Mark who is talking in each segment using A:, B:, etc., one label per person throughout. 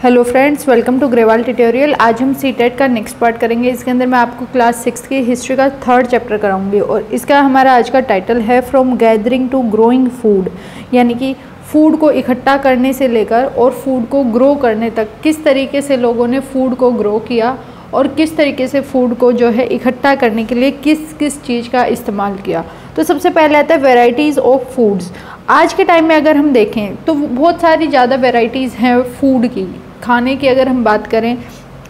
A: Hello friends, welcome to Grewal tutorial. आज हम CTET का नेक्स्ट पार्ट करेंगे। इसके अंदर मैं आपको क्लास 6 की हिस्ट्री का 3rd चैप्टर कराऊंगी और इसका हमारा आज का टाइटल है from gathering to growing food, यानी कि फूड को इकट्ठा करने से लेकर और फूड को ग्रो करने तक किस तरीके से लोगों ने फूड को ग्रो किया और किस तरीके से फूड को जो है इकट्ठा करने के लिए किस किस चीज़ का इस्तेमाल किया। तो सबसे पहले आता है वेराइटीज़ ऑफ फूड्स। आज के टाइम में अगर हम देखें तो बहुत सारी ज़्यादा वेराइटीज़ हैं फूड की, खाने की। अगर हम बात करें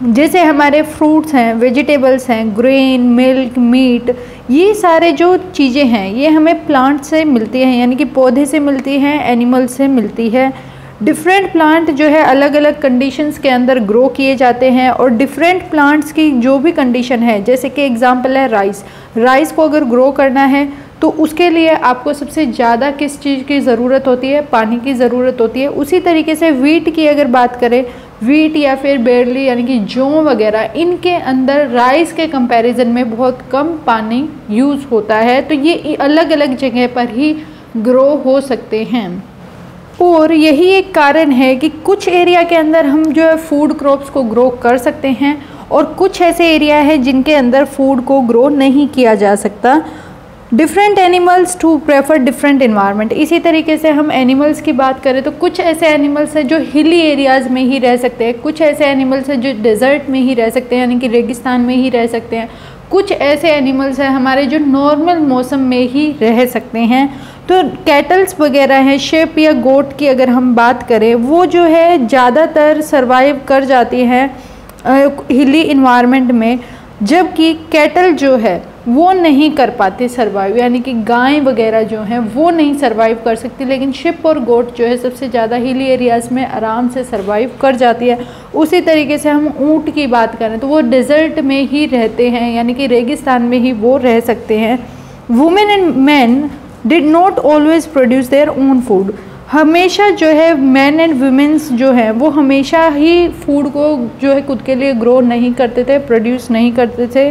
A: जैसे हमारे फ्रूट्स हैं, वेजिटेबल्स हैं, ग्रेन, मिल्क, मीट, ये सारे जो चीज़ें हैं ये हमें प्लांट से मिलती हैं, यानी कि पौधे से मिलती हैं, एनिमल से मिलती है। डिफरेंट प्लांट जो है अलग अलग कंडीशंस के अंदर ग्रो किए जाते हैं और डिफरेंट प्लांट्स की जो भी कंडीशन है, जैसे कि एग्जांपल है राइस को अगर ग्रो करना है तो उसके लिए आपको सबसे ज़्यादा किस चीज़ की ज़रूरत होती है? पानी की ज़रूरत होती है। उसी तरीके से वीट की अगर बात करें, वीट या फिर बेरली यानी कि जौ वगैरह, इनके अंदर राइस के कंपैरिजन में बहुत कम पानी यूज़ होता है, तो ये अलग अलग जगह पर ही ग्रो हो सकते हैं। और यही एक कारण है कि कुछ एरिया के अंदर हम जो है फूड क्रॉप्स को ग्रो कर सकते हैं और कुछ ऐसे एरिया है जिनके अंदर फूड को ग्रो नहीं किया जा सकता। Different animals to prefer different environment. इसी तरीके से हम एनिमल्स की बात करें तो कुछ ऐसे एनिमल्स हैं जो हिली एरियाज़ में ही रह सकते हैं, कुछ ऐसे एनिमल्स हैं जो डेजर्ट में ही रह सकते हैं, यानी कि रेगिस्तान में ही रह सकते हैं, कुछ ऐसे एनिमल्स हैं हमारे जो नॉर्मल मौसम में ही रह सकते हैं। तो कैटल्स वगैरह हैं, शेप या गोट की अगर हम बात करें, वो जो है ज़्यादातर सरवाइव कर जाती हैं हिली इन्वायरमेंट में, जबकि कैटल जो है वो नहीं कर पाते सरवाइव, यानी कि गाय वगैरह जो हैं वो नहीं सरवाइव कर सकती, लेकिन शिप और गोट जो है सबसे ज़्यादा हिली एरियाज़ में आराम से सरवाइव कर जाती है। उसी तरीके से हम ऊँट की बात करें तो वो डेजर्ट में ही रहते हैं, यानी कि रेगिस्तान में ही वो रह सकते हैं। Women and man did not always produce their own food. हमेशा जो है मैन एंड वुमेन्स जो हैं वो हमेशा ही फूड को जो है खुद के लिए ग्रो नहीं करते थे, प्रोड्यूस नहीं करते थे।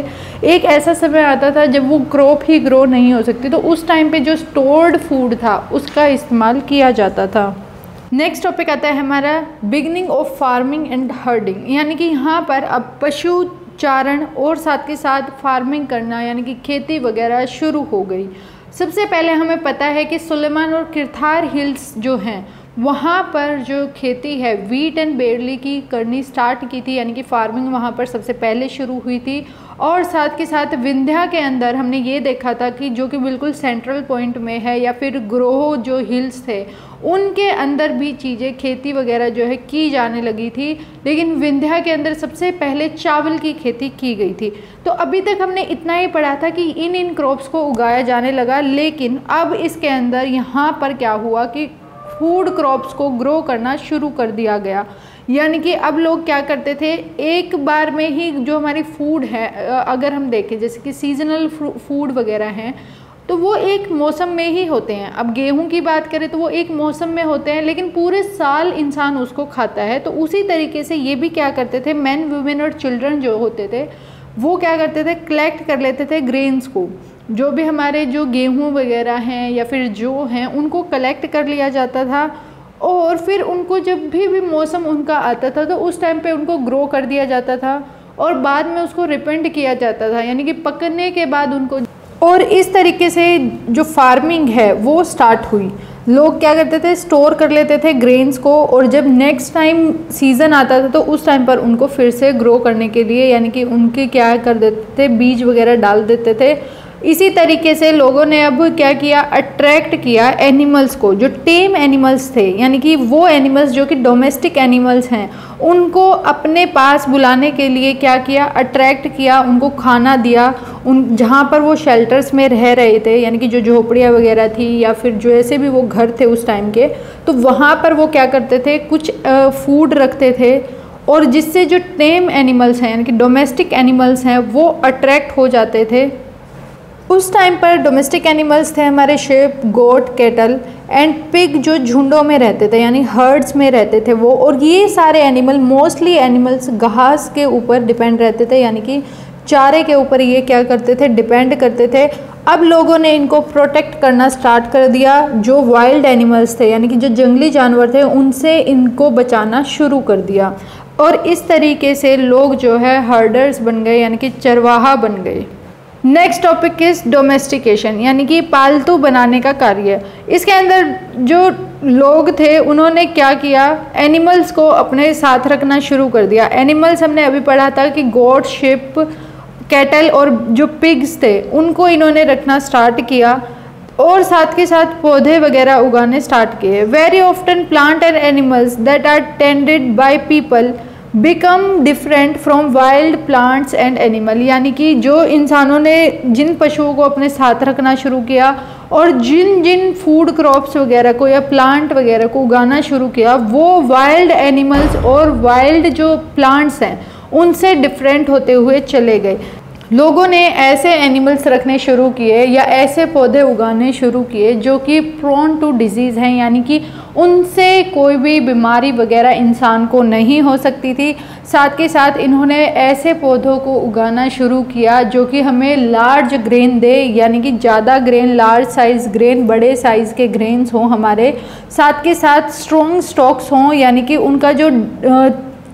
A: एक ऐसा समय आता था जब वो क्रॉप ही ग्रो नहीं हो सकती, तो उस टाइम पे जो स्टोर्ड फूड था उसका इस्तेमाल किया जाता था। नेक्स्ट टॉपिक आता है हमारा beginning of farming and herding, यानी कि यहाँ पर अब पशु चारण और साथ के साथ फार्मिंग करना यानी कि खेती वगैरह शुरू हो गई। सबसे पहले हमें पता है कि सुलेमान और किरथार हिल्स जो हैं वहाँ पर जो खेती है वीट एंड बेरली की करनी स्टार्ट की थी, यानी कि फार्मिंग वहाँ पर सबसे पहले शुरू हुई थी। और साथ के साथ विंध्या के अंदर हमने ये देखा था कि जो कि बिल्कुल सेंट्रल पॉइंट में है, या फिर ग्रोह जो हिल्स थे उनके अंदर भी चीज़ें खेती वगैरह जो है की जाने लगी थी, लेकिन विंध्या के अंदर सबसे पहले चावल की खेती की गई थी। तो अभी तक हमने इतना ही पढ़ा था कि इन क्रॉप्स को उगाया जाने लगा, लेकिन अब इसके अंदर यहाँ पर क्या हुआ कि फूड क्रॉप्स को ग्रो करना शुरू कर दिया गया। यानी कि अब लोग क्या करते थे, एक बार में ही जो हमारी फूड है, अगर हम देखें जैसे कि सीजनल फूड वगैरह हैं तो वो एक मौसम में ही होते हैं। अब गेहूं की बात करें तो वो एक मौसम में होते हैं, लेकिन पूरे साल इंसान उसको खाता है। तो उसी तरीके से ये भी क्या करते थे, मैन, वुमेन और चिल्ड्रन जो होते थे वो क्या करते थे, कलेक्ट कर लेते थे ग्रेन्स को। जो भी हमारे जो गेहूं वगैरह हैं या फिर जो हैं उनको कलेक्ट कर लिया जाता था और फिर उनको जब भी मौसम उनका आता था तो उस टाइम पे उनको ग्रो कर दिया जाता था और बाद में उसको रिपेंड किया जाता था, यानी कि पकने के बाद उनको। और इस तरीके से जो फार्मिंग है वो स्टार्ट हुई। लोग क्या करते थे, स्टोर कर लेते थे ग्रेन्स को और जब नेक्स्ट टाइम सीज़न आता था तो उस टाइम पर उनको फिर से ग्रो करने के लिए, यानी कि उनके क्या कर देते थे, बीज वगैरह डाल देते थे। इसी तरीके से लोगों ने अब क्या किया, अट्रैक्ट किया एनिमल्स को, जो टेम एनिमल्स थे, यानी कि वो एनिमल्स जो कि डोमेस्टिक एनिमल्स हैं, उनको अपने पास बुलाने के लिए क्या किया, अट्रैक्ट किया, उनको खाना दिया। उन जहाँ पर वो शेल्टर्स में रह रहे थे, यानी कि जो झोपड़ियाँ वगैरह थी या फिर जो ऐसे भी वो घर थे उस टाइम के, तो वहाँ पर वो क्या करते थे, कुछ फूड रखते थे और जिससे जो टेम एनिमल्स हैं यानी कि डोमेस्टिक एनिमल्स हैं वो अट्रैक्ट हो जाते थे। उस टाइम पर डोमेस्टिक एनिमल्स थे हमारे sheep, goat, cattle and pig जो झुंडों में रहते थे, यानी हर्ड्स में रहते थे वो। और ये सारे एनिमल, मोस्टली एनिमल्स घास के ऊपर डिपेंड रहते थे, यानी कि चारे के ऊपर ये क्या करते थे, डिपेंड करते थे। अब लोगों ने इनको प्रोटेक्ट करना स्टार्ट कर दिया, जो वाइल्ड एनिमल्स थे यानी कि जो जंगली जानवर थे उनसे इनको बचाना शुरू कर दिया। और इस तरीके से लोग जो है हर्डर्स बन गए यानी कि चरवाहा बन गए। नेक्स्ट टॉपिक इज डोमेस्टिकेशन यानी कि पालतू बनाने का कार्य। इसके अंदर जो लोग थे उन्होंने क्या किया, एनिमल्स को अपने साथ रखना शुरू कर दिया। एनिमल्स हमने अभी पढ़ा था कि गोट, शिप, कैटल और जो पिग्स थे उनको इन्होंने रखना स्टार्ट किया और साथ के साथ पौधे वगैरह उगाने स्टार्ट किए। Very often plant and animals that are tended by people become different from wild plants and animal, यानी कि जो इंसानों ने जिन पशुओं को अपने साथ रखना शुरू किया और जिन जिन फूड क्रॉप्स वगैरह को या प्लांट वगैरह को उगाना शुरू किया वो वाइल्ड एनिमल्स और वाइल्ड जो प्लांट्स हैं उनसे डिफरेंट होते हुए चले गए। लोगों ने ऐसे एनिमल्स रखने शुरू किए या ऐसे पौधे उगाने शुरू किए जो कि प्रोन टू डिजीज़ हैं, यानी कि उनसे कोई भी बीमारी वगैरह इंसान को नहीं हो सकती थी। साथ के साथ इन्होंने ऐसे पौधों को उगाना शुरू किया जो कि हमें लार्ज ग्रेन दे, यानी कि ज़्यादा ग्रेन, लार्ज साइज़ ग्रेन, बड़े साइज़ के ग्रेन्स हों हमारे। साथ के साथ स्ट्रॉन्ग स्टॉक्स हों, यानी कि उनका जो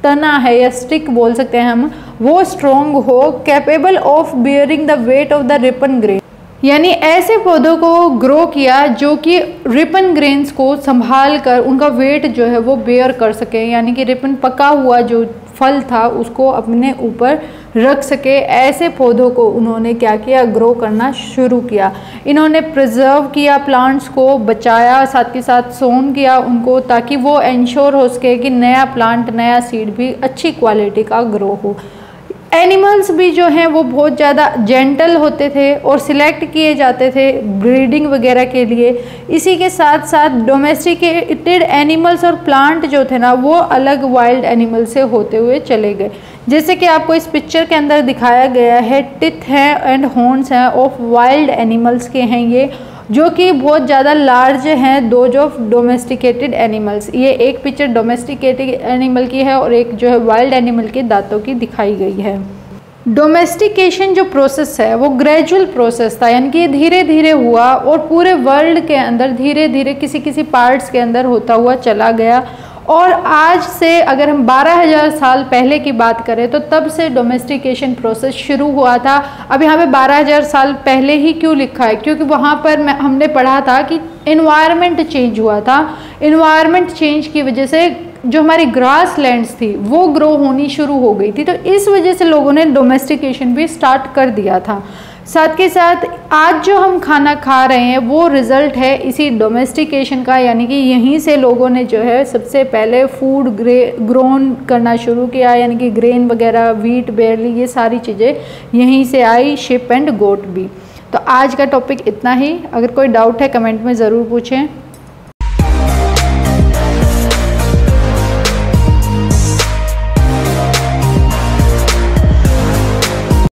A: तना है या स्टिक बोल सकते हैं हम, वो स्ट्रॉन्ग हो। Capable of bearing the weight of the Ripon grain, यानी ऐसे पौधों को ग्रो किया जो कि रिपन ग्रेन्स को संभाल कर उनका वेट जो है वो बेयर कर सके, यानी कि रिपन पका हुआ जो फल था उसको अपने ऊपर रख सके। ऐसे पौधों को उन्होंने क्या किया, ग्रो करना शुरू किया। इन्होंने प्रिजर्व किया प्लांट्स को, बचाया, साथ के साथ सोन किया उनको, ताकि वो इंश्योर हो सके कि नया प्लांट, नया सीड भी अच्छी क्वालिटी का ग्रो हो। एनिमल्स भी जो हैं वो बहुत ज़्यादा जेंटल होते थे और सिलेक्ट किए जाते थे ब्रीडिंग वगैरह के लिए। इसी के साथ साथ डोमेस्टिकेटेड एनिमल्स और प्लांट जो थे ना वो अलग वाइल्ड एनिमल से होते हुए चले गए। जैसे कि आपको इस पिक्चर के अंदर दिखाया गया है, टिथ हैं एंड हॉर्न्स हैं ऑफ वाइल्ड एनिमल्स के हैं ये, जो कि बहुत ज़्यादा लार्ज हैं दोज ऑफ डोमेस्टिकेटेड एनिमल्स। ये एक पिक्चर डोमेस्टिकेटेड एनिमल की है और एक जो है वाइल्ड एनिमल के दांतों की दिखाई गई है। डोमेस्टिकेशन जो प्रोसेस है वो ग्रेजुअल प्रोसेस था, यानी कि ये धीरे धीरे हुआ और पूरे वर्ल्ड के अंदर धीरे धीरे किसी किसी पार्ट्स के अंदर होता हुआ चला गया। और आज से अगर हम 12,000 साल पहले की बात करें तो तब से डोमेस्टिकेशन प्रोसेस शुरू हुआ था। अब यहाँ पे 12,000 साल पहले ही क्यों लिखा है, क्योंकि वहाँ पर हमने पढ़ा था कि एनवायरनमेंट चेंज हुआ था। एनवायरनमेंट चेंज की वजह से जो हमारी ग्रास लैंड्स थी वो ग्रो होनी शुरू हो गई थी, तो इस वजह से लोगों ने डोमेस्टिकेशन भी स्टार्ट कर दिया था। साथ के साथ आज जो हम खाना खा रहे हैं वो रिज़ल्ट है इसी डोमेस्टिकेशन का, यानी कि यहीं से लोगों ने जो है सबसे पहले फूड ग्रोन करना शुरू किया, यानी कि ग्रेन वगैरह, वीट, बेरली, ये सारी चीज़ें यहीं से आई, शिप एंड गोट भी। तो आज का टॉपिक इतना ही। अगर कोई डाउट है कमेंट में ज़रूर पूछें।